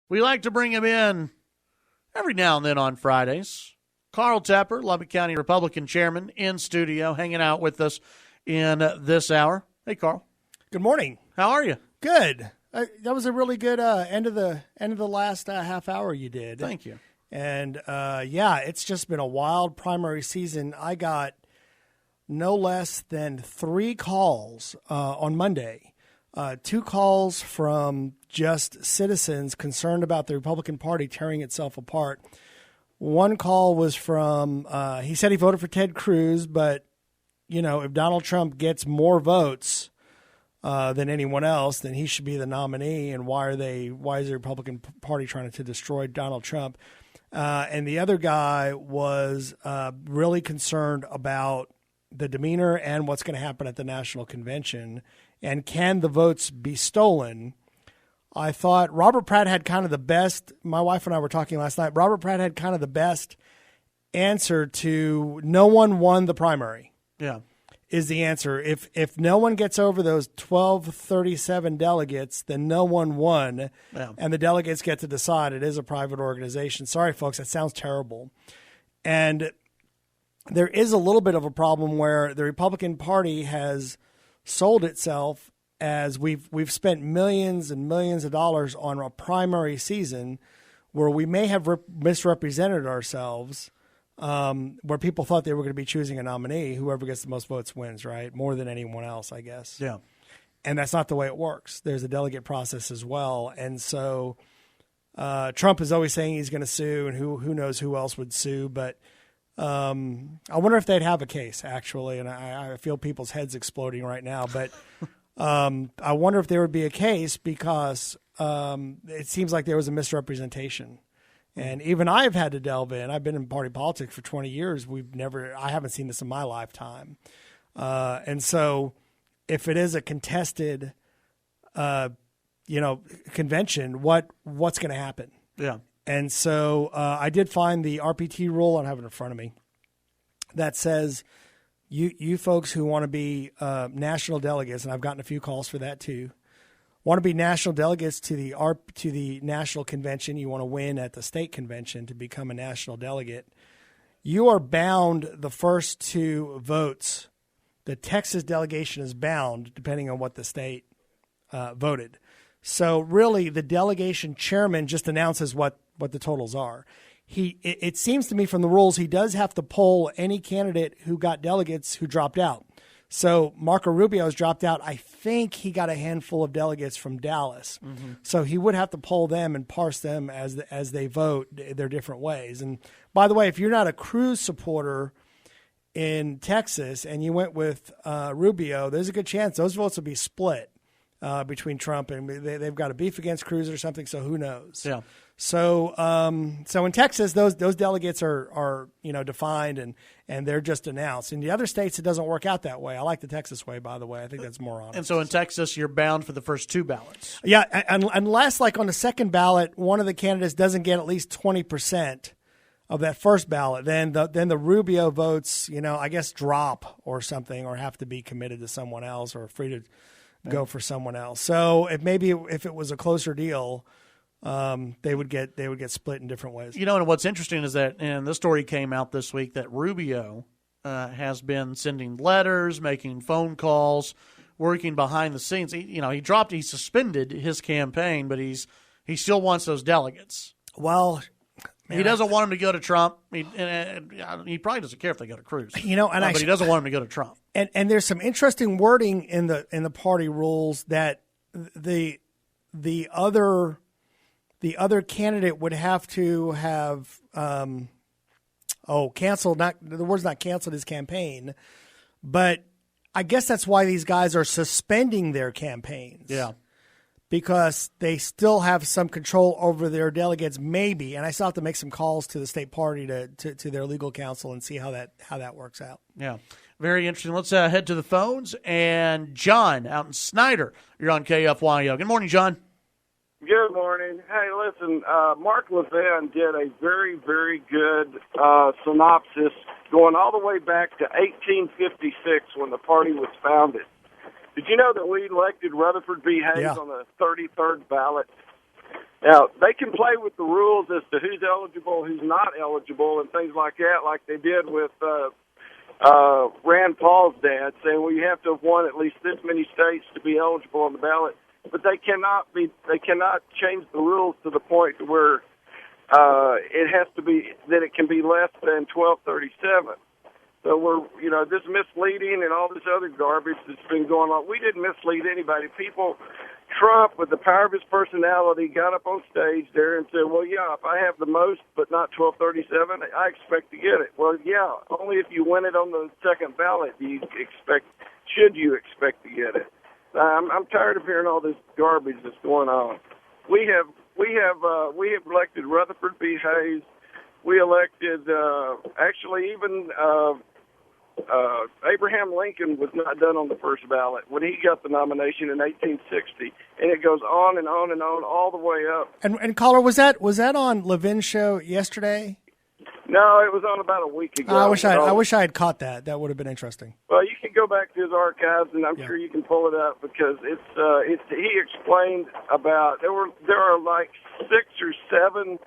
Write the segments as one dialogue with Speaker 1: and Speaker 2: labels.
Speaker 1: We like to bring him in every now and then on Fridays. Carl Tepper, Lubbock County Republican Chairman, in studio, hanging out with us in this hour. Hey, Carl.
Speaker 2: Good morning.
Speaker 1: How are you?
Speaker 2: Good. That was a really good end of the last half hour you did.
Speaker 1: Thank you.
Speaker 2: And it's just been a wild primary season. I got no less than 3 calls on Monday. 2 calls from just citizens concerned about the Republican Party tearing itself apart. One call was from, he said he voted for Ted Cruz, but, if Donald Trump gets more votes than anyone else, then he should be the nominee. And why is the Republican Party trying to destroy Donald Trump? And the other guy was really concerned about the demeanor and what's going to happen at the national convention. And can the votes be stolen? I thought Robert Pratt had kind of the best. My wife and I were talking last night. Robert Pratt had kind of the best answer to no one won the primary.
Speaker 1: Yeah.
Speaker 2: Is the answer. If no one gets over those 1237 delegates, then no one won, and the delegates get to decide. It is a private organization. Sorry, folks, that sounds terrible. And there is a little bit of a problem where the Republican Party has sold itself as we've spent millions and millions of dollars on a primary season where we may have misrepresented ourselves. Where people thought they were going to be choosing a nominee, whoever gets the most votes wins, right? More than anyone else, I guess.
Speaker 1: Yeah.
Speaker 2: And that's not the way it works. There's a delegate process as well. And so Trump is always saying he's going to sue, and who knows who else would sue. But I wonder if they'd have a case, actually. And I feel people's heads exploding right now. But I wonder if there would be a case because it seems like there was a misrepresentation. And even I've had to delve in. I've been in party politics for 20 years. I haven't seen this in my lifetime. And so if it is a contested, convention, what's going to happen?
Speaker 1: Yeah.
Speaker 2: And so I did find the RPT rule. I don't have it in front of me. That says you folks who want to be national delegates, and I've gotten a few calls for that too, want to be national delegates to the national convention. You want to win at the state convention to become a national delegate. You are bound the first 2 votes. The Texas delegation is bound depending on what the state voted. So really, the delegation chairman just announces what the totals are. It seems to me from the rules he does have to poll any candidate who got delegates who dropped out. So Marco Rubio has dropped out. I think he got a handful of delegates from Dallas. Mm-hmm. So he would have to poll them and parse them as they vote their different ways. And by the way, if you're not a Cruz supporter in Texas and you went with Rubio, there's a good chance those votes will be split between Trump and they've got a beef against Cruz or something. So who knows?
Speaker 1: Yeah.
Speaker 2: So in Texas, those delegates are defined and they're just announced. In the other states, it doesn't work out that way. I like the Texas way, by the way. I think that's more honest.
Speaker 1: And so in Texas, you're bound for the first 2 ballots.
Speaker 2: Yeah, unless like on the second ballot, one of the candidates doesn't get at least 20% of that first ballot, then the Rubio votes, I guess drop or something, or have to be committed to someone else or free to go for someone else. So if it was a closer deal, they would get split in different ways.
Speaker 1: And what's interesting is that, and this story came out this week, that Rubio has been sending letters, making phone calls, working behind the scenes. He suspended his campaign, but he still wants those delegates.
Speaker 2: Well, man,
Speaker 1: he doesn't want them to go to Trump. He probably doesn't care if they go to Cruz. But he doesn't want them to go to Trump.
Speaker 2: And there's some interesting wording in the party rules that the other candidate would have to have canceled. The word's not canceled his campaign, but I guess that's why these guys are suspending their campaigns.
Speaker 1: Yeah,
Speaker 2: because they still have some control over their delegates, maybe. And I still have to make some calls to the state party to their legal counsel and see how that works out.
Speaker 1: Yeah, very interesting. Let's head to the phones. And John out in Snyder, you're on KFYO. Good morning, John.
Speaker 3: Good morning. Hey, listen, Mark Levin did a very, very good synopsis going all the way back to 1856 when the party was founded. Did you know that we elected Rutherford B. Hayes on the 33rd ballot? Now, they can play with the rules as to who's eligible, who's not eligible, and things like that, like they did with Rand Paul's dad, saying, well, you have to have won at least this many states to be eligible on the ballot. But they cannot change the rules to the point to where it has to be that it can be less than 1237. So we're, this misleading and all this other garbage that's been going on. We didn't mislead anybody. Trump, with the power of his personality, got up on stage there and said, well, yeah, if I have the most but not 1237, I expect to get it. Well, yeah, only if you win it on the second ballot should you expect to get it. I'm tired of hearing all this garbage that's going on. We have elected Rutherford B. Hayes. We elected, Abraham Lincoln was not done on the first ballot when he got the nomination in 1860, and it goes on and on and on all the way up.
Speaker 2: And caller, was that on Levin's show yesterday?
Speaker 3: No, it was on about a week ago.
Speaker 2: I wish I had caught that. That would have been interesting.
Speaker 3: Well, you can go back to his archives, and I'm sure you can pull it up because he explained about there are like 6 or 7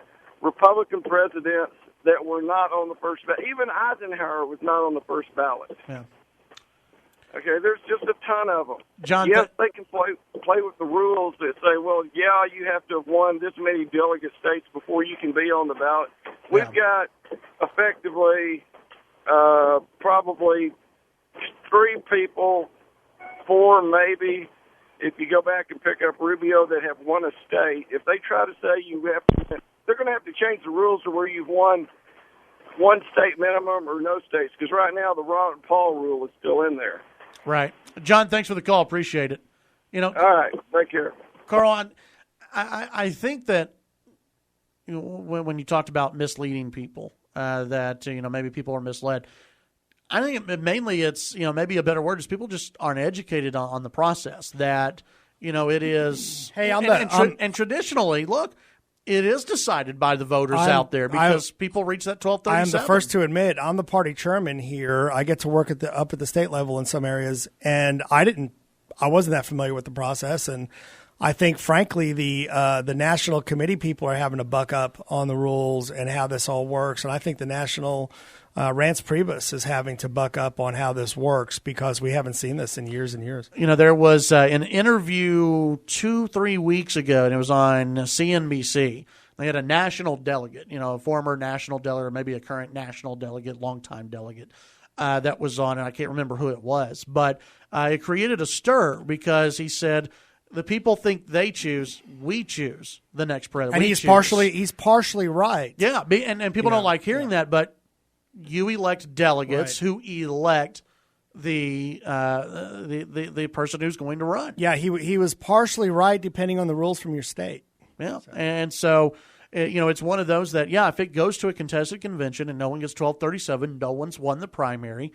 Speaker 3: Republican presidents that were not on the first ballot. Even Eisenhower was not on the first ballot.
Speaker 1: Yeah.
Speaker 3: Okay, there's just a ton of them.
Speaker 1: John,
Speaker 3: yes, they can play with the rules that say, well, yeah, you have to have won this many delegate states before you can be on the ballot. We've got effectively probably 3 people, 4 maybe, if you go back and pick up Rubio, that have won a state. If they try to say you have to, they're going to have to change the rules to where you've won one state minimum or no states, because right now the Ron Paul rule is still in there.
Speaker 1: Right. John, thanks for the call. Appreciate it.
Speaker 3: All right. Take care.
Speaker 1: Carl, I think that when you talked about misleading people, that maybe people are misled, I think mainly it's, maybe a better word is people just aren't educated on the process, that, it is.
Speaker 2: Hey,
Speaker 1: and traditionally, look, it is decided by the voters out there because people reach that 1237.
Speaker 2: I'm the first to admit I'm the party chairman here. I get to work up at the state level in some areas, and I wasn't that familiar with the process. And I think, frankly, the national committee people are having to buck up on the rules and how this all works. And I think the national Rance Priebus is having to buck up on how this works because we haven't seen this in years and years.
Speaker 1: There was an interview 2-3 weeks ago, and it was on CNBC. They had a national delegate, a former national delegate, or maybe a current national delegate, longtime delegate, that was on, and I can't remember who it was. But it created a stir because he said, the people think we choose the next president.
Speaker 2: And he's partially right.
Speaker 1: Yeah, and people don't like hearing that, but you elect delegates who elect the person who's going to run.
Speaker 2: Yeah, he was partially right depending on the rules from your state.
Speaker 1: Yeah, and so it's one of those that if it goes to a contested convention and no one gets 1237, no one's won the primary.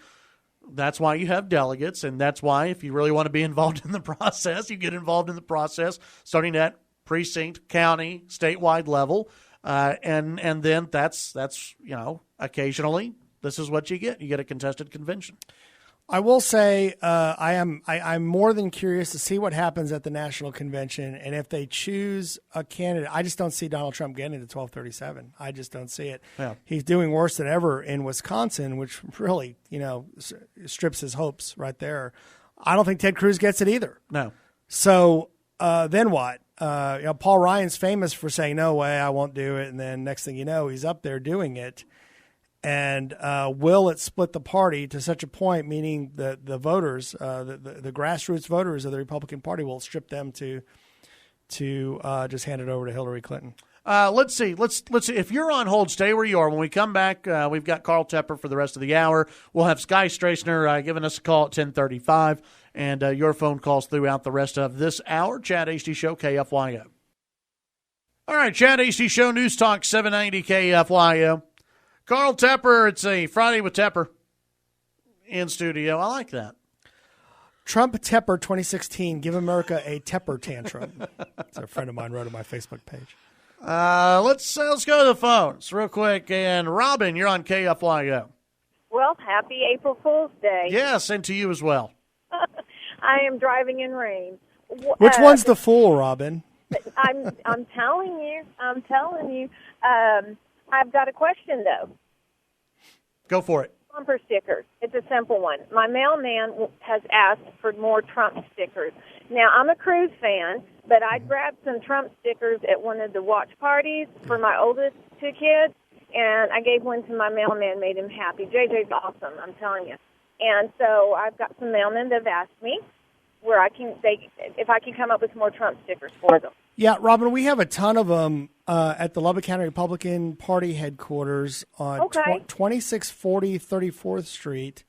Speaker 1: That's why you have delegates, and that's why if you really want to be involved in the process, you get involved in the process starting at precinct, county, statewide level. And then that's occasionally this is what you get. You get a contested convention.
Speaker 2: I will say I'm more than curious to see what happens at the national convention, and if they choose a candidate. I just don't see Donald Trump getting to 1237. I just don't see it.
Speaker 1: Yeah.
Speaker 2: He's doing worse than ever in Wisconsin, which really strips his hopes right there. I don't think Ted Cruz gets it either.
Speaker 1: No.
Speaker 2: So then what? Paul Ryan's famous for saying, no way, I won't do it. And then next thing you know, he's up there doing it. And will it split the party to such a point, meaning the voters, the grassroots voters of the Republican Party will strip them to just hand it over to Hillary Clinton?
Speaker 1: Let's see. Let's see. If you're on hold, stay where you are. When we come back, we've got Carl Tepper for the rest of the hour. We'll have Sky Strasner giving us a call at 10:35, and your phone calls throughout the rest of this hour. Chad Hasty Show, KFYO. All right, Chad Hasty Show, News Talk 790 KFYO. Carl Tepper, it's a Friday with Tepper in studio. I like that.
Speaker 2: Trump Tepper 2016, give America a Tepper tantrum. That's a friend of mine wrote on my Facebook page.
Speaker 1: Let's go to the phones real quick. And Robin, you're on KFYO.
Speaker 4: Well, happy April Fool's Day.
Speaker 1: Yes, and to you as well.
Speaker 4: I am driving in rain.
Speaker 2: Which one's the fool, Robin?
Speaker 4: I'm telling you. I've got a question, though.
Speaker 1: Go for it.
Speaker 4: Bumper stickers. It's a simple one. My mailman has asked for more Trump stickers. Now, I'm a Cruz fan, but I grabbed some Trump stickers at one of the watch parties for my oldest two kids, and I gave one to my mailman, made him happy. JJ's awesome, I'm telling you. And so I've got some mailmen that have asked me where if I can come up with more Trump stickers for them.
Speaker 2: Yeah, Robin, we have a ton of them at the Lubbock County Republican Party headquarters on 2640 34th Street.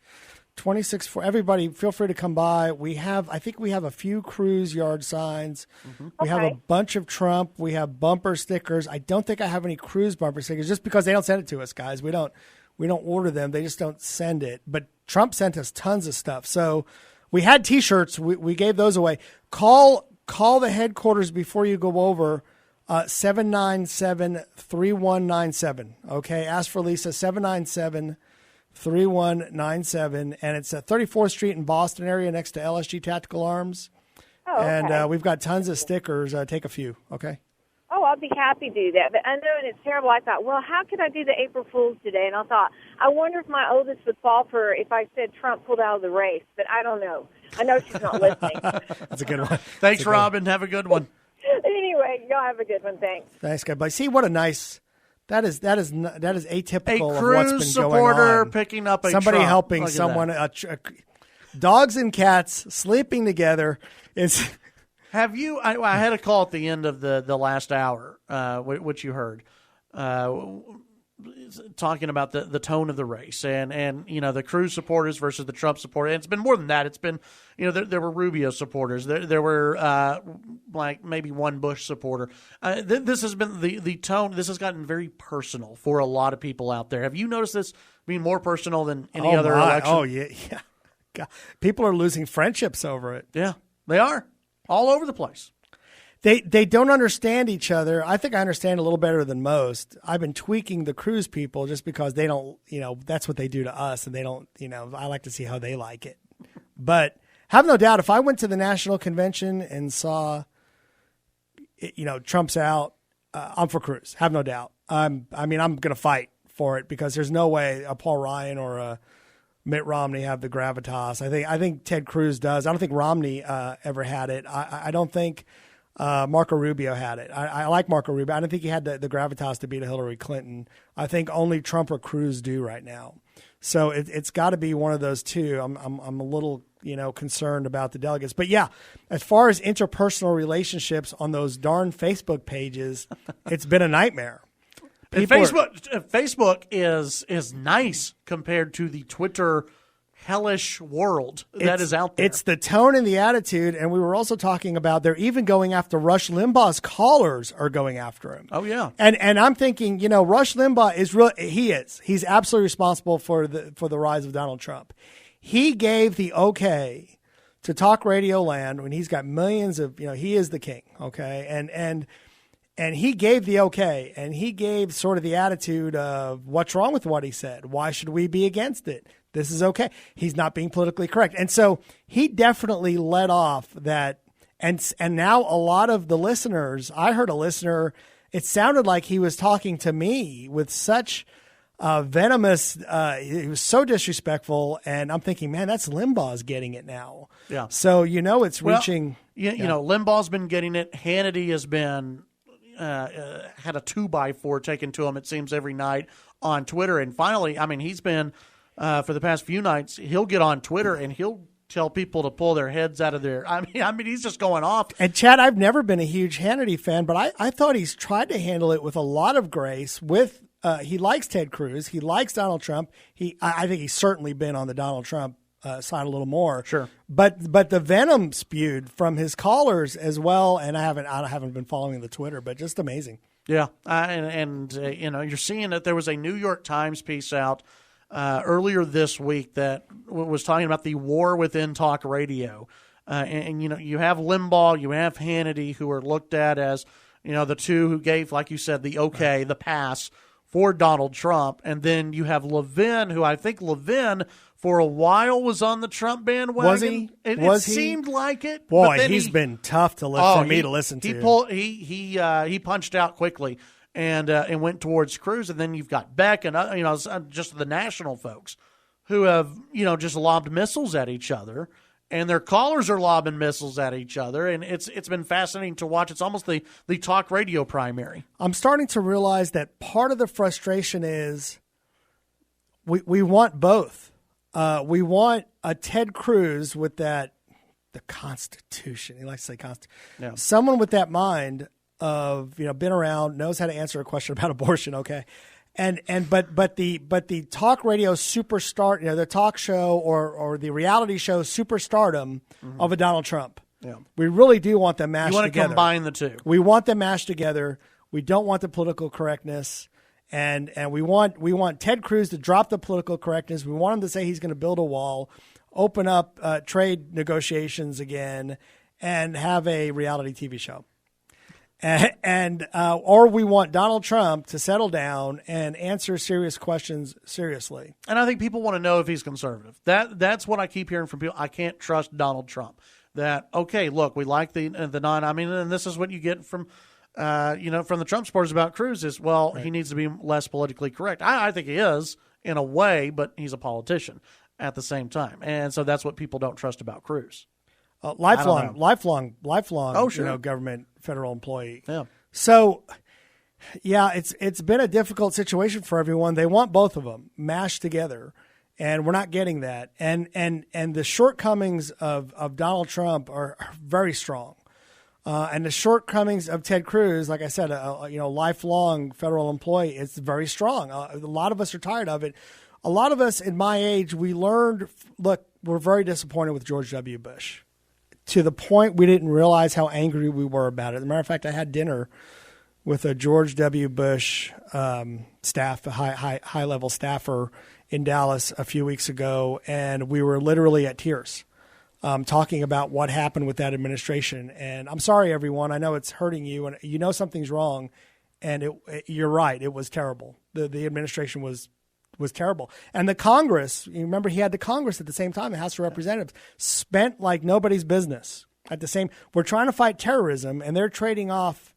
Speaker 2: 2640. Everybody, feel free to come by. I think we have a few Cruz yard signs. Mm-hmm. We have a bunch of Trump. We have bumper stickers. I don't think I have any Cruz bumper stickers, just because they don't send it to us, guys. We don't order them. They just don't send it. But Trump sent us tons of stuff. So we had T-shirts. We gave those away. Call the headquarters before you go over, 797-3197. Okay, ask for Lisa, 797-3197. And it's at 34th Street in Boston area next to LSG Tactical Arms.
Speaker 4: Oh, okay.
Speaker 2: And we've got tons of stickers. Take a few, okay?
Speaker 4: Oh, I'll be happy to do that. But I know, and it's terrible. I thought, well, how could I do the April Fool's today? And I thought, I wonder if my oldest would fall for if I said Trump pulled out of the race. But I don't know. I know she's not listening.
Speaker 2: That's a good one.
Speaker 1: Thanks, Robin. Have a good one.
Speaker 4: Anyway, y'all have a good one. Thanks.
Speaker 2: Thanks, guys. But see what a nice. That is atypical
Speaker 1: a
Speaker 2: of what's been
Speaker 1: Cruz supporter
Speaker 2: going on.
Speaker 1: picking up a
Speaker 2: somebody
Speaker 1: Trump.
Speaker 2: helping someone. Dogs and cats sleeping together is.
Speaker 1: Have you? I had a call at the end of the last hour, which you heard, talking about the tone of the race and the Cruz supporters versus the Trump supporters. And it's been more than that. It's been there were Rubio supporters. There were like maybe one Bush supporter. This has been the tone. This has gotten very personal for a lot of people out there. Have you noticed this being more personal than any other election?
Speaker 2: Oh yeah. God. People are losing friendships over it.
Speaker 1: Yeah, they are. All over the place.
Speaker 2: They don't understand each other. I think I understand a little better than most. I've been tweaking the Cruz people just because they don't, that's what they do to us, and they don't, I like to see how they like it. But have no doubt, if I went to the national convention and saw, Trump's out, I'm for Cruz. Have no doubt. I'm going to fight for it because there's no way a Paul Ryan or a Mitt Romney have the gravitas. I think Ted Cruz does. I don't think Romney ever had it. I don't think Marco Rubio had it. I like Marco Rubio. I don't think he had the gravitas to beat a Hillary Clinton. I think only Trump or Cruz do right now. So it's got to be one of those two. I'm a little concerned about the delegates. But yeah, as far as interpersonal relationships on those darn Facebook pages, it's been a nightmare.
Speaker 1: And Facebook is nice compared to the Twitter hellish world that is out there.
Speaker 2: It's the tone and the attitude, and we were also talking about they're even going after Rush Limbaugh's callers are going after him.
Speaker 1: Oh yeah,
Speaker 2: and I'm thinking, Rush Limbaugh is real. He's absolutely responsible for the rise of Donald Trump. He gave the okay to Talk Radio Land when he's got millions of he is the king. Okay, and he gave the okay, and he gave sort of the attitude of what's wrong with what he said? Why should we be against it? This is okay. He's not being politically correct. And so he definitely let off that. And now a lot of the listeners, I heard a listener, it sounded like he was talking to me with such venomous, he was so disrespectful. And I'm thinking, man, that's Limbaugh's getting it now.
Speaker 1: Yeah.
Speaker 2: So, it's reaching.
Speaker 1: Limbaugh's been getting it. Hannity has been. Had a 2x4 taken to him, it seems, every night on Twitter. And finally, he's been, for the past few nights, he'll get on Twitter and he'll tell people to pull their heads out of their, he's just going off.
Speaker 2: And Chad, I've never been a huge Hannity fan, but I thought he's tried to handle it with a lot of grace. He likes Ted Cruz. He likes Donald Trump. I think he's certainly been on the Donald Trump side a little more.
Speaker 1: Sure.
Speaker 2: But the venom spewed from his callers as well, and I haven't been following the Twitter, but just amazing.
Speaker 1: Yeah, and you're seeing that there was a New York Times piece out earlier this week that was talking about the war within talk radio, and you have Limbaugh, you have Hannity, who are looked at as the two who gave, like you said, the okay, the pass for Donald Trump. And then you have Levin, who I think Levin for a while was on the Trump bandwagon.
Speaker 2: Was he?
Speaker 1: It seemed like it.
Speaker 2: Boy, he's been tough to for me to listen to.
Speaker 1: He punched out quickly and went towards Cruz. And then you've got Beck and just the national folks who have just lobbed missiles at each other. And their callers are lobbing missiles at each other, and it's been fascinating to watch. It's almost the talk radio primary.
Speaker 2: I'm starting to realize that part of the frustration is we want both. We want a Ted Cruz with the Constitution. He likes to say Constitution.
Speaker 1: Yeah.
Speaker 2: Someone with that mind of been around, knows how to answer a question about abortion. Okay. But the talk radio superstar, the talk show or the reality show superstardom of a Donald Trump.
Speaker 1: Yeah.
Speaker 2: We really do want them mashed together.
Speaker 1: You want to combine the two.
Speaker 2: We want them mashed together. We don't want the political correctness, and we want Ted Cruz to drop the political correctness. We want him to say he's going to build a wall, open up trade negotiations again, and have a reality TV show. Or we want Donald Trump to settle down and answer serious questions seriously.
Speaker 1: And I think people want to know if he's conservative. That's what I keep hearing from people. I can't trust Donald Trump. That, okay, look, we like the non. I mean, and this is what you get from the Trump supporters about Cruz is, well, right. He needs to be less politically correct. I think he is in a way, but he's a politician at the same time, and so that's what people don't trust about Cruz.
Speaker 2: Lifelong.
Speaker 1: Oh, sure.
Speaker 2: Government federal employee.
Speaker 1: Yeah.
Speaker 2: So, yeah, it's been a difficult situation for everyone. They want both of them mashed together, and we're not getting that. And the shortcomings of Donald Trump are very strong, and the shortcomings of Ted Cruz, like I said, lifelong federal employee, it's very strong. A lot of us are tired of it. A lot of us in my age, we learned. Look, we're very disappointed with George W. Bush. To the point we didn't realize how angry we were about it. As a matter of fact, I had dinner with a George W. Bush staff, a high-level staffer in Dallas a few weeks ago, and we were literally at tears talking about what happened with that administration. And I'm sorry, everyone. I know it's hurting you, and something's wrong, and you're right. It was terrible. The administration was terrible. And the Congress, you remember he had the Congress at the same time, the House of Representatives, spent like nobody's business. We're trying to fight terrorism, and they're trading off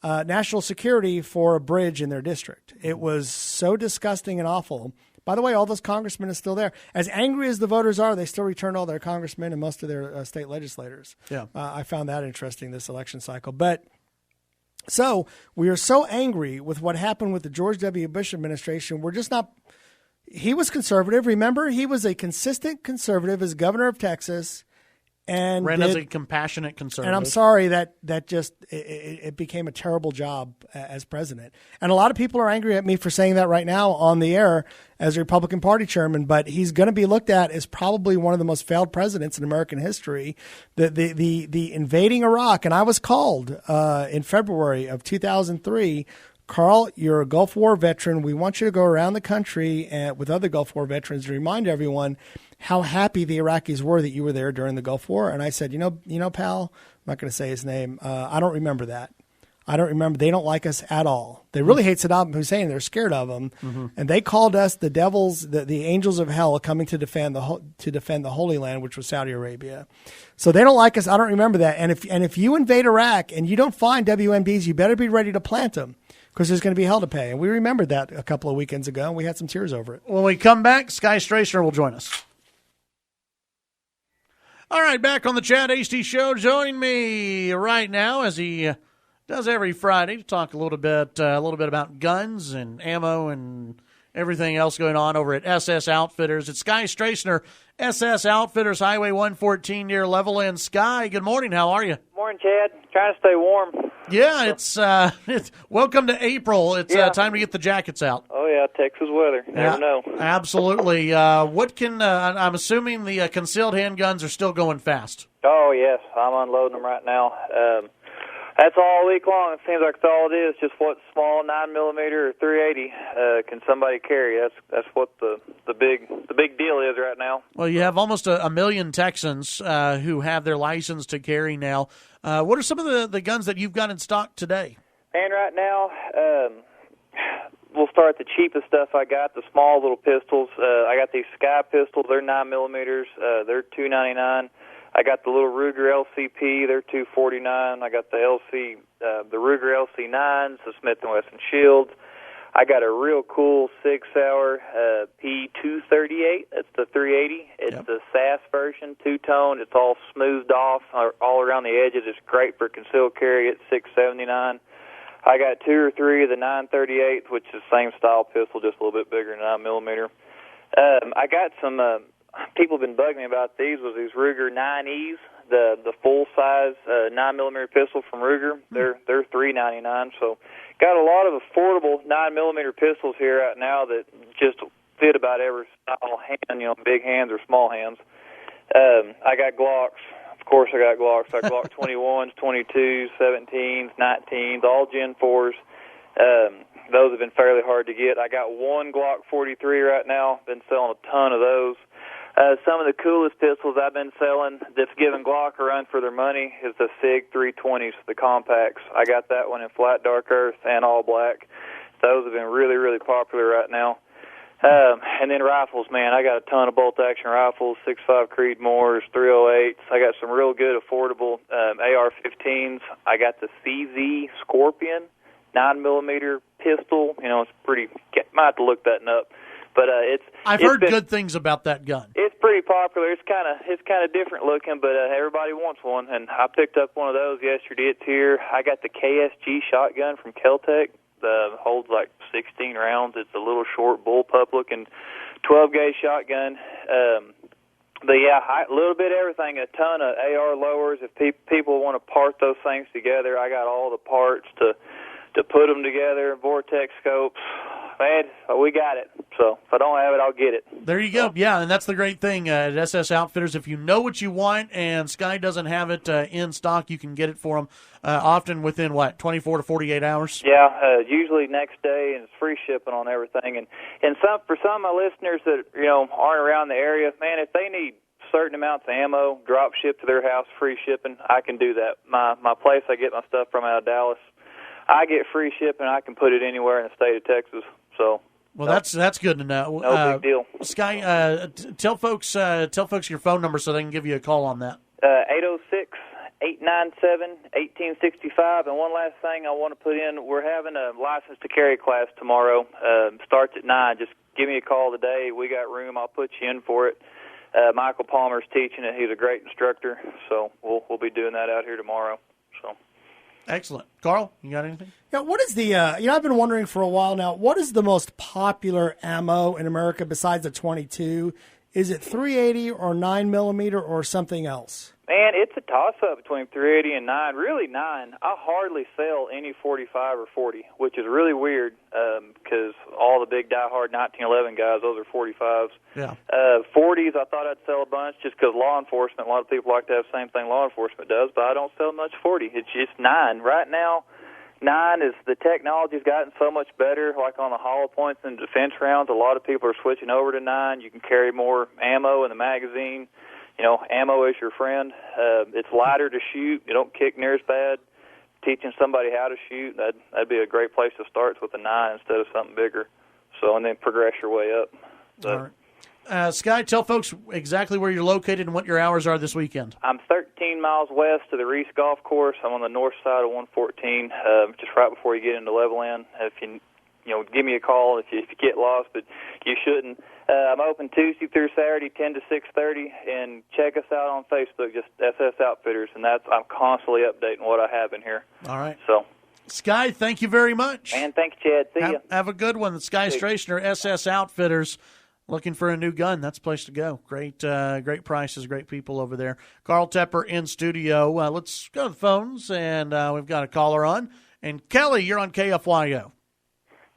Speaker 2: national security for a bridge in their district. It was so disgusting and awful. By the way, all those congressmen are still there. As angry as the voters are, they still returned all their congressmen and most of their state legislators.
Speaker 1: Yeah.
Speaker 2: I found that interesting, this election cycle. But so we are so angry with what happened with the George W. Bush administration. We're just not. He was conservative. Remember, he was a consistent conservative as governor of Texas, and
Speaker 1: ran as a compassionate conservative.
Speaker 2: And I'm sorry that just it became a terrible job as president. And a lot of people are angry at me for saying that right now on the air as a Republican Party chairman. But he's going to be looked at as probably one of the most failed presidents in American history. The invading Iraq, and I was called in February of 2003. Carl, you're a Gulf War veteran. We want you to go around the country with other Gulf War veterans to remind everyone how happy the Iraqis were that you were there during the Gulf War. And I said, pal, I'm not going to say his name. I don't remember that. I don't remember. They don't like us at all. They really hate Saddam Hussein. They're scared of him. Mm-hmm. And they called us the devils, the angels of hell coming to defend the Holy Land, which was Saudi Arabia. So they don't like us. I don't remember that. And if you invade Iraq and you don't find WMDs, you better be ready to plant them, because there's going to be hell to pay. And we remembered that a couple of weekends ago, and we had some tears over it.
Speaker 1: When we come back, Sky Stracener will join us. All right, back on the Chad Hasty Show. Join me right now, as he does every Friday, to talk a little bit about guns and ammo and everything else going on over at SS Outfitters. It's Sky Stracener, SS Outfitters, Highway 114 near Levelland. Sky, good morning. How are you?
Speaker 5: Morning, Chad. Trying to stay warm.
Speaker 1: Yeah, it's welcome to April. It's time to get the jackets out.
Speaker 5: Oh, yeah, Texas weather. Never know.
Speaker 1: Absolutely. What can I'm assuming the concealed handguns are still going fast.
Speaker 5: Oh, yes. I'm unloading them right now. That's all week long. It seems like that's all it is. Just what small 9mm or 380 can somebody carry? That's what the big deal is right now.
Speaker 1: Well, you have almost a million Texans who have their license to carry now. What are some of the guns that you've got in stock today?
Speaker 5: And right now, we'll start the cheapest stuff I got, the small little pistols. I got these Sky pistols. They're 9mm. They're $2.99. I got the little Ruger LCP. They're $2.49. I got the Ruger LC9s, the Smith & Wesson Shields. I got a real cool Sig Sauer P238. That's the 380. It's the SAS version, two-tone. It's all smoothed off all around the edges. It's great for concealed carry. It's $6.79. I got 2 or 3 of the 938, which is the same style pistol, just a little bit bigger than 9mm. I got some. People have been bugging me about these. Was these Ruger 9Es, the full size 9mm pistol from Ruger? They're $3.99. So got a lot of affordable 9mm pistols here right now that just fit about every style hand, big hands or small hands. I got Glocks. Of course, I got Glocks. I got Glock 21s, 22s, 17s, 19s, all Gen 4s. Those have been fairly hard to get. I got one Glock 43 right now. Been selling a ton of those. Some of the coolest pistols I've been selling that's giving Glock a run for their money is the SIG 320s, the compacts. I got that one in flat dark earth and all black. Those have been really, really popular right now. And then rifles, man. I got a ton of bolt-action rifles, 6.5 Creedmoors, 308s. I got some real good, affordable AR-15s. I got the CZ Scorpion 9mm pistol. It's pretty. Might have to look that up. But
Speaker 1: I've heard good things about that gun.
Speaker 5: It's pretty popular. It's kind of different looking, but everybody wants one. And I picked up one of those yesterday. It's here. I got the KSG shotgun from Keltec. Holds like 16 rounds. It's a little short bullpup looking 12-gauge shotgun. But yeah, a little bit of everything. A ton of AR lowers. If people want to part those things together, I got all the parts to put them together. Vortex scopes. Man, we got it. So if I don't have it, I'll get it.
Speaker 1: There you go. Yeah, and that's the great thing at SS Outfitters. If you know what you want and Sky doesn't have it in stock, you can get it for them often within, 24 to 48 hours?
Speaker 5: Yeah, usually next day, and it's free shipping on everything. And for some of my listeners that aren't around the area, man, if they need certain amounts of ammo, drop ship to their house, free shipping, I can do that. My place I get my stuff from out of Dallas, I get free shipping. I can put it anywhere in the state of Texas. So,
Speaker 1: well, that's good to know.
Speaker 5: No big deal.
Speaker 1: Sky, tell folks your phone number so they can give you a call on that.
Speaker 5: 806-897-1865. And one last thing I want to put in: we're having a license to carry class tomorrow. Starts at 9. Just give me a call today. We got room. I'll put you in for it. Michael Palmer's teaching it. He's a great instructor. So we'll be doing that out here tomorrow. So.
Speaker 1: Excellent. Carl, you got anything?
Speaker 2: Yeah, what is the, I've been wondering for a while now, what is the most popular ammo in America besides the 22? Is it 380 or 9mm or something else?
Speaker 5: Man, it's a toss-up between 380 and 9. Really, 9. I hardly sell any 45 or 40, which is really weird because all the big die-hard 1911 guys, those are 45s.
Speaker 1: Yeah.
Speaker 5: 40s, I thought I'd sell a bunch just because law enforcement, a lot of people like to have the same thing law enforcement does, but I don't sell much 40. It's just 9. Right now, 9 is the technology's gotten so much better, like on the hollow points and defense rounds. A lot of people are switching over to 9. You can carry more ammo in the magazine. Ammo is your friend. It's lighter to shoot. You don't kick near as bad. Teaching somebody how to shoot, that'd be a great place to start with a 9 instead of something bigger. So, and then progress your way up. So.
Speaker 1: All right. Sky, tell folks exactly where you're located and what your hours are this weekend.
Speaker 5: I'm 13 miles west of the Reese Golf Course. I'm on the north side of 114, just right before you get into Levelland. If you give me a call if you get lost, but you shouldn't. I'm open Tuesday through Saturday, 10 to 6:30, and check us out on Facebook, just SS Outfitters, and I'm constantly updating what I have in here.
Speaker 1: All right.
Speaker 5: So,
Speaker 1: Sky, thank you very much.
Speaker 5: Man, thank you, Chad. See ya.
Speaker 1: Have a good one. Sky Straightener, SS Outfitters. Looking for a new gun, that's the place to go. Great prices, great people over there. Carl Tepper in studio. Let's go to the phones, and we've got a caller on. And Kelly, you're on KFYO.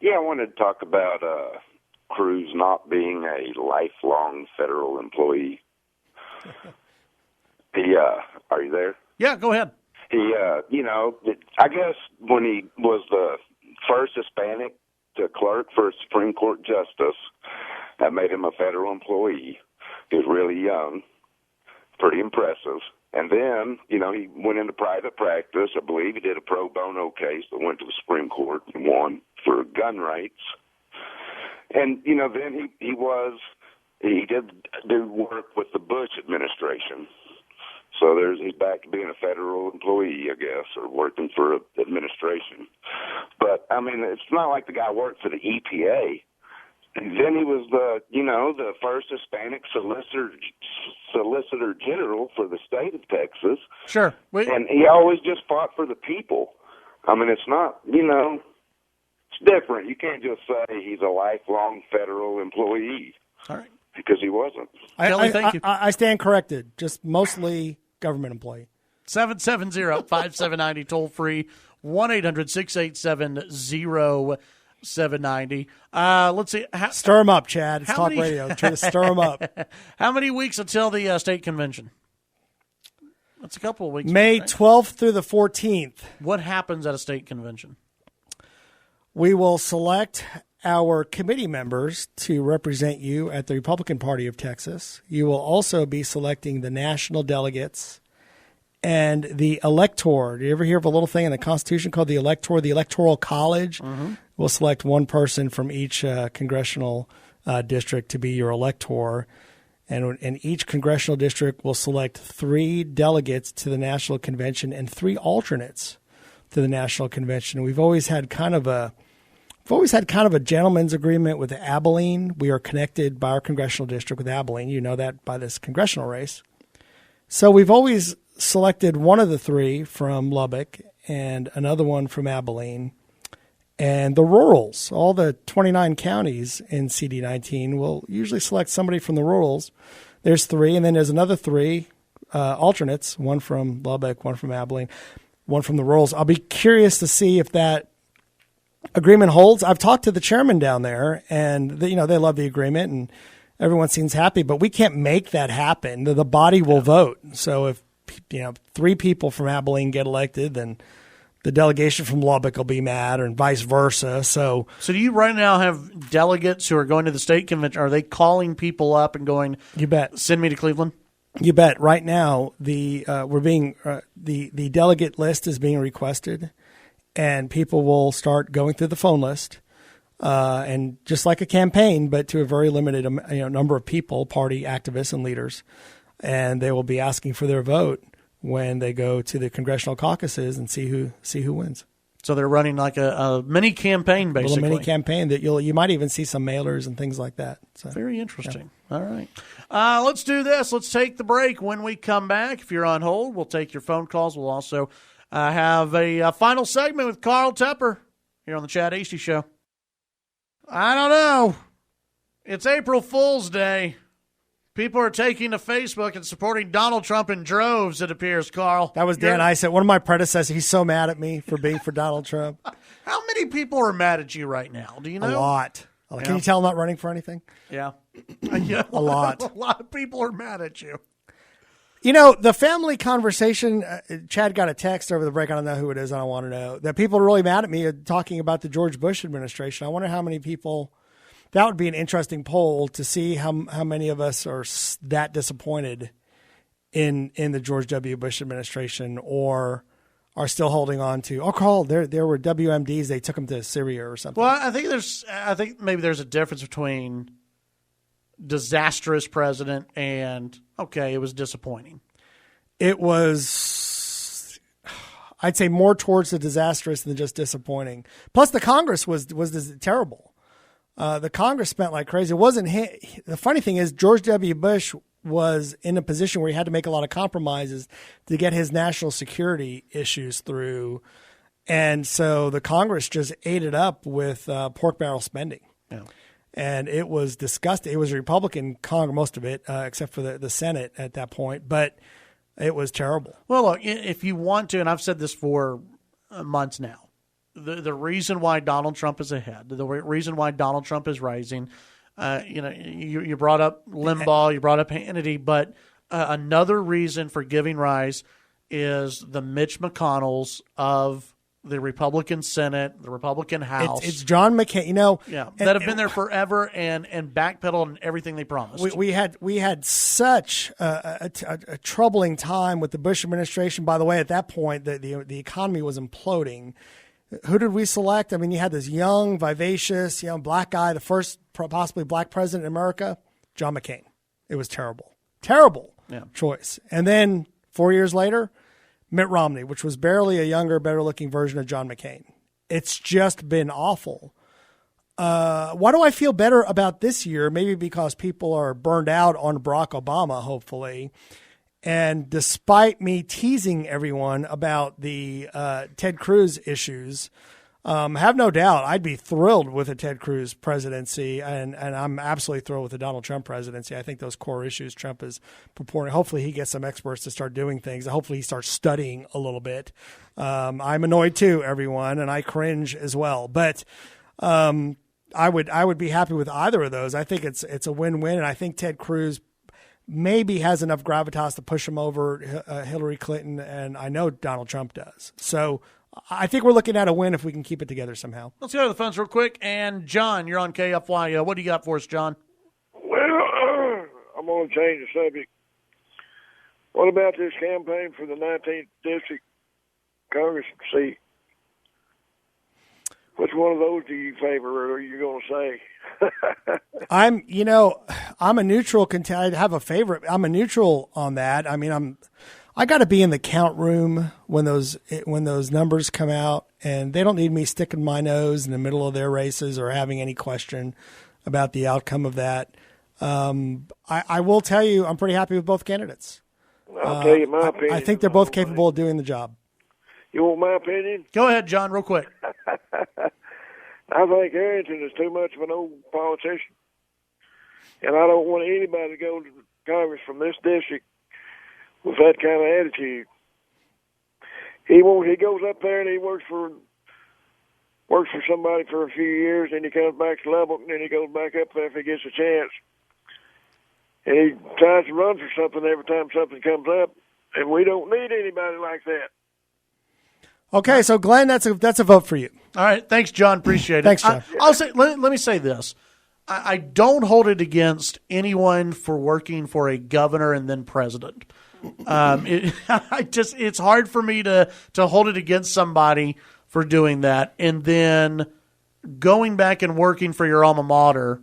Speaker 6: Yeah, I wanted to talk about Cruz not being a lifelong federal employee. Are you there?
Speaker 1: Yeah, go ahead.
Speaker 6: I guess when he was the first Hispanic to clerk for a Supreme Court justice, that made him a federal employee. He was really young, pretty impressive. And then, he went into private practice. I believe he did a pro bono case that went to the Supreme Court and won for gun rights. And, then he did do work with the Bush administration. So he's back to being a federal employee, I guess, or working for administration. But, it's not like the guy worked for the EPA. And then he was the first Hispanic solicitor general for the state of Texas.
Speaker 1: Sure.
Speaker 6: And he always just fought for the people. It's not, it's different. You can't just say he's a lifelong federal employee.
Speaker 1: All right.
Speaker 6: Because he wasn't.
Speaker 1: Kelly, thank you.
Speaker 2: I stand corrected. Just mostly government employee.
Speaker 1: 770-5790, toll free, 1-800-687-0790. Let's see.
Speaker 2: Stir them up, Chad. It's talk radio. Try to stir them up.
Speaker 1: How many weeks until the state convention? That's a couple of weeks.
Speaker 2: May 12th through the 14th.
Speaker 1: What happens at a state convention?
Speaker 2: We will select our committee members to represent you at the Republican Party of Texas. You will also be selecting the national delegates and the elector. Do you ever hear of a little thing in the Constitution called the elector, the Electoral College? Mm-hmm. We'll select one person from each congressional district to be your elector. And each congressional district will select 3 delegates to the national convention and 3 alternates to the national convention. We've always had kind of a gentleman's agreement with Abilene. We are connected by our congressional district with Abilene. You know that by this congressional race. So we've always selected one of the 3 from Lubbock and another one from Abilene. And the rurals, all the 29 counties in CD19 will usually select somebody from the rurals. There's 3, and then there's another 3 alternates, one from Lubbock, one from Abilene, one from the rurals. I'll be curious to see if that agreement holds. I've talked to the chairman down there, and they love the agreement, and everyone seems happy. But we can't make that happen. The body will vote. So if 3 people from Abilene get elected, then the delegation from Lubbock will be mad, or vice versa. So
Speaker 1: do you right now have delegates who are going to the state convention? Are they calling people up and going,
Speaker 2: "You bet,
Speaker 1: send me to Cleveland"?
Speaker 2: You bet. Right now, the delegate list is being requested. And people will start going through the phone list, and just like a campaign, but to a very limited number of people, party activists and leaders, and they will be asking for their vote when they go to the congressional caucuses and see who wins.
Speaker 1: So they're running like a mini campaign, basically.
Speaker 2: A little mini campaign that you might even see some mailers and things like that. So,
Speaker 1: very interesting. Yeah. All right. Let's do this. Let's take the break. When we come back, if you're on hold, we'll take your phone calls. We'll also have a final segment with Carl Tepper here on the Chad Hasty Show. I don't know. It's April Fool's Day. People are taking to Facebook and supporting Donald Trump in droves, it appears, Carl.
Speaker 2: That was Dan Isett, one of my predecessors. He's so mad at me for being for Donald Trump.
Speaker 1: How many people are mad at you right now? Do you know?
Speaker 2: A lot.
Speaker 1: Yeah.
Speaker 2: Can you tell I'm not running for anything?
Speaker 1: Yeah. Yeah.
Speaker 2: A lot.
Speaker 1: A lot of people are mad at you.
Speaker 2: The family conversation, Chad got a text over the break. I don't know who it is. I don't want to know. That people are really mad at me talking about the George Bush administration. I wonder how many people, that would be an interesting poll to see how many of us are that disappointed in the George W. Bush administration, or are still holding on to, Carl, there were WMDs. They took them to Syria or something.
Speaker 1: Well, I think maybe there's a difference between disastrous president and, okay, it was disappointing.
Speaker 2: It was, I'd say, more towards the disastrous than just disappointing. Plus, the Congress was terrible. The Congress spent like crazy. It wasn't him. The funny thing is, George W. Bush was in a position where he had to make a lot of compromises to get his national security issues through. And so the Congress just ate it up with pork barrel spending.
Speaker 1: Yeah.
Speaker 2: And it was disgusting. It was a Republican Congress, most of it, except for the Senate at that point. But it was terrible.
Speaker 1: Well, look, if you want to, and I've said this for months now, the reason why Donald Trump is ahead, the reason why Donald Trump is rising, you brought up Limbaugh, you brought up Hannity, but another reason for giving rise is the Mitch McConnells of the Republican Senate, the Republican House.
Speaker 2: It's John McCain,
Speaker 1: that have been there forever and backpedaled on everything they promised.
Speaker 2: We had such a troubling time with the Bush administration. By the way, at that point, the economy was imploding. Who did we select? I mean, you had this young, vivacious, black guy, the first possibly black president in America, John McCain. It was terrible choice. And then 4 years later, Mitt Romney, which was barely a younger, better-looking version of John McCain. It's just been awful. Why do I feel better about this year? Maybe because people are burned out on Barack Obama, hopefully. And despite me teasing everyone about the Ted Cruz issues, have no doubt I'd be thrilled with a Ted Cruz presidency, and I'm absolutely thrilled with the Donald Trump presidency. I think those core issues Trump is purporting. Hopefully he gets some experts to start doing things. Hopefully he starts studying a little bit. I'm annoyed too, everyone, and I cringe as well. But I would be happy with either of those. I think it's a win-win, and I think Ted Cruz maybe has enough gravitas to push him over Hillary Clinton, and I know Donald Trump does. So I think we're looking at a win if we can keep it together somehow.
Speaker 1: Let's go to the phones real quick. And, John, you're on KFYO. What do you got for us, John?
Speaker 7: Well, I'm going to change the subject. What about this campaign for the 19th District Congress seat? Which one of those do you favor, or are you going to say?
Speaker 2: I'm a neutral contender. I have a favorite. I'm a neutral on that. I mean, I got to be in the count room when those numbers come out, and they don't need me sticking my nose in the middle of their races or having any question about the outcome of that. I will tell you, I'm pretty happy with both candidates.
Speaker 7: I'll tell you my opinion.
Speaker 2: I think they're both capable of doing the job.
Speaker 7: You want my opinion?
Speaker 1: Go ahead, John, real quick.
Speaker 7: I think Harrington is too much of an old politician, and I don't want anybody to go to Congress from this district with that kind of attitude. He goes up there and he works for somebody for a few years, and he comes back to Lubbock, and then he goes back up there if he gets a chance. And he tries to run for something every time something comes up, and we don't need anybody like that.
Speaker 2: Okay, so Glenn, that's a vote for you.
Speaker 1: All right, thanks, John. Appreciate it.
Speaker 2: Thanks, John.
Speaker 1: I'll say. Let me say this: I don't hold it against anyone for working for a governor and then president. It's hard for me to hold it against somebody for doing that and then going back and working for your alma mater.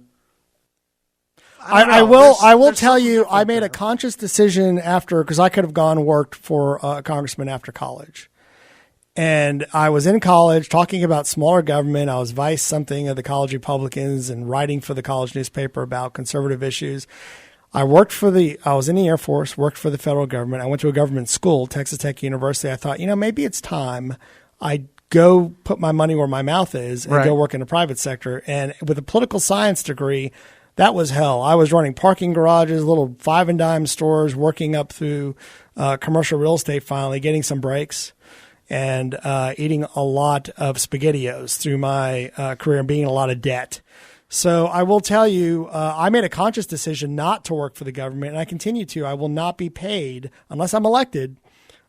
Speaker 2: I will tell you, I made a conscious decision because I could have gone and worked for a congressman after college. And I was in college talking about smaller government. I was vice something of the college Republicans and writing for the college newspaper about conservative issues. I was in the Air Force, worked for the federal government. I went to a government school, Texas Tech University. I thought, maybe it's time I go put my money where my mouth is and go work in the private sector. And with a political science degree, that was hell. I was running parking garages, little 5 and dime stores, working up through commercial real estate finally, getting some breaks, and eating a lot of SpaghettiOs through my career and being in a lot of debt. So I will tell you, I made a conscious decision not to work for the government, and I continue to. I will not be paid, unless I'm elected,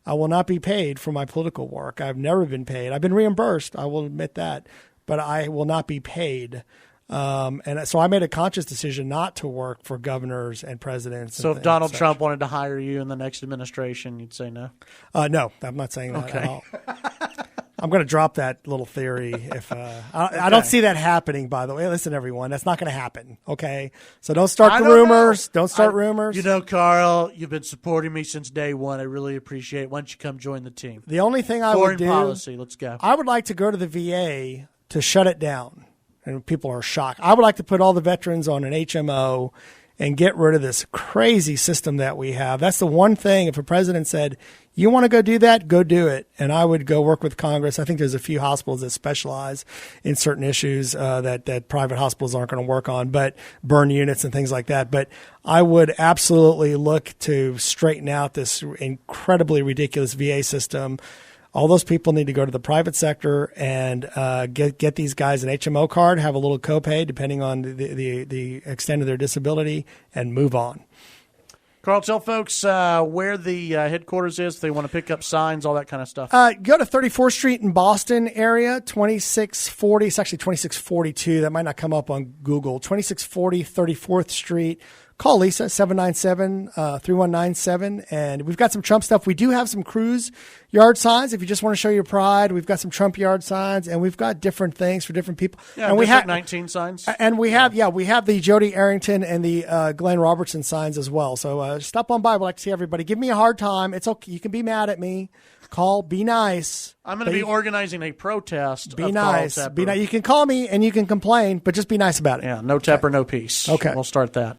Speaker 2: I will not be paid for my political work. I've never been paid. I've been reimbursed, I will admit that, but I will not be paid. And so I made a conscious decision not to work for governors and presidents.
Speaker 1: So if Donald Trump wanted to hire you in the next administration, you'd say no?
Speaker 2: No, I'm not saying that at all. I'm going to drop that little theory. If I don't see that happening, by the way. Listen, everyone, that's not going to happen, okay? So don't start the rumors. Don't start rumors.
Speaker 1: Carl, you've been supporting me since day one. I really appreciate it. Why don't you come join the team?
Speaker 2: The only thing I would do,
Speaker 1: policy, let's go.
Speaker 2: I would like to go to the VA to shut it down. And people are shocked. I would like to put all the veterans on an HMO and get rid of this crazy system that we have. That's the one thing. If a president said, you want to go do that, go do it. And I would go work with Congress. I think there's a few hospitals that specialize in certain issues that private hospitals aren't going to work on, but burn units and things like that. But I would absolutely look to straighten out this incredibly ridiculous VA system. All those people need to go to the private sector and get these guys an HMO card, have a little copay depending on the extent of their disability, and move on.
Speaker 1: Carl, tell folks where the headquarters is if they want to pick up signs, all that kind of stuff.
Speaker 2: Go to 34th Street in Boston area, 2640. It's actually 2642. That might not come up on Google. 2640 34th Street, call Lisa, 797-3197. And we've got some Trump stuff. We do have some Cruz yard signs. If you just want to show your pride, we've got some Trump yard signs, and we've got different things for different people.
Speaker 1: Yeah,
Speaker 2: and we have
Speaker 1: 19 signs.
Speaker 2: And we have, we have the Jody Arrington and the Glenn Robertson signs as well. So stop on by. We'd like to see everybody. Give me a hard time. It's okay. You can be mad at me. Call. Be nice.
Speaker 1: I'm going to be organizing a protest.
Speaker 2: Be nice. Be nice. You can call me and you can complain, but just be nice about it.
Speaker 1: Yeah, no Tepper, no peace.
Speaker 2: Okay.
Speaker 1: We'll start that.